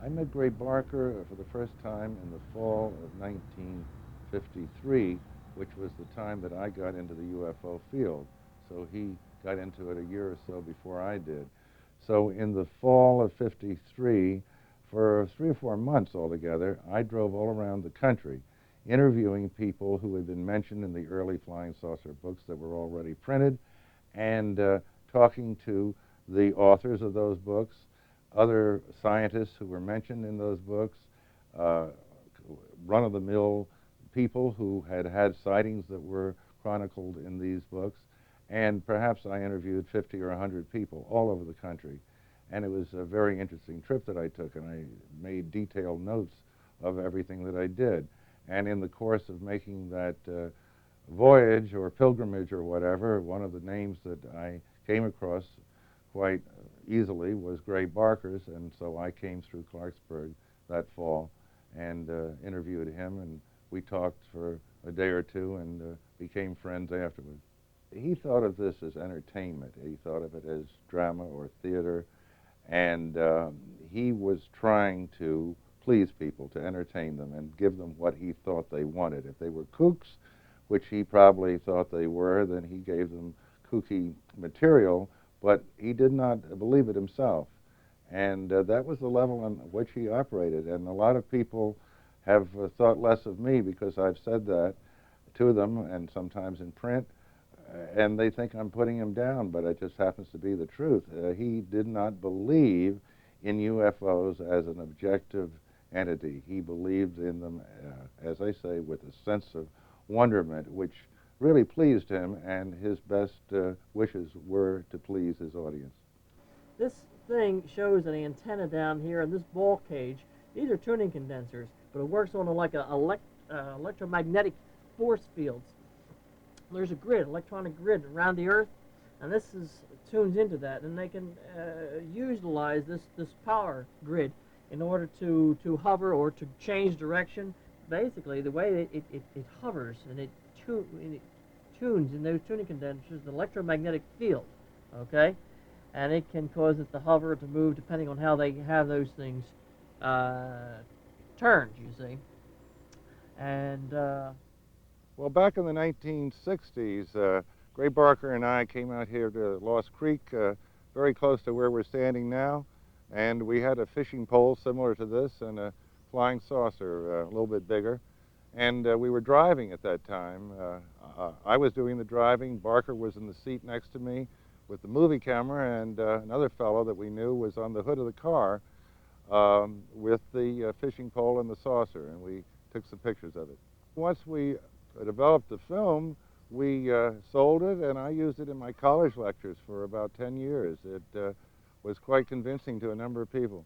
I met Gray Barker for the first time in the fall of 1953, which was the time that I got into the UFO field. So he got into it a year or so before I did. So in the fall of 53, for 3 or 4 months altogether, I drove all around the country interviewing people who had been mentioned in the early flying saucer books that were already printed and talking to the authors of those books, other scientists who were mentioned in those books, uh, run-of-the-mill people who had had sightings that were chronicled in these books, and perhaps I interviewed 50 or 100 people all over the country. And it was a very interesting trip that I took, and I made detailed notes of everything that I did. And in the course of making that voyage or pilgrimage or whatever, one of the names that I came across quite easily was Gray Barker's, and so I came through Clarksburg that fall and interviewed him, and we talked for a day or two and became friends afterward. He thought of this as entertainment. He thought of it as drama or theater, and he was trying to please people, to entertain them and give them what he thought they wanted. If they were kooks, which he probably thought they were, then he gave them kooky material, but he did not believe it himself. And that was the level on which he operated. And a lot of people have thought less of me because I've said that to them, and sometimes in print, and they think I'm putting him down, but it just happens to be the truth. He did not believe in UFOs as an objective entity. He believed in them, as I say, with a sense of wonderment, which really pleased him, and his best wishes were to please his audience. This thing shows an antenna down here in this ball cage. These are tuning condensers, but it works on like a electromagnetic force fields. There's a grid, electronic grid around the Earth, and this is tunes into that, and they can utilize this power grid in order to hover or to change direction. Basically, the way it hovers and and it tunes in those tuning condensers the electromagnetic field, okay, and it can cause it to hover to move depending on how they have those things uh, turned. You see, and Well, back in the 1960s, Gray Barker and I came out here to Lost Creek, very close to where we're standing now, and we had a fishing pole similar to this and a flying saucer, a little bit bigger. And we were driving at that time. I was doing the driving. Barker was in the seat next to me with the movie camera, and another fellow that we knew was on the hood of the car with the fishing pole and the saucer, and we took some pictures of it. Once we developed the film, we sold it, and I used it in my college lectures for about 10 years. It was quite convincing to a number of people.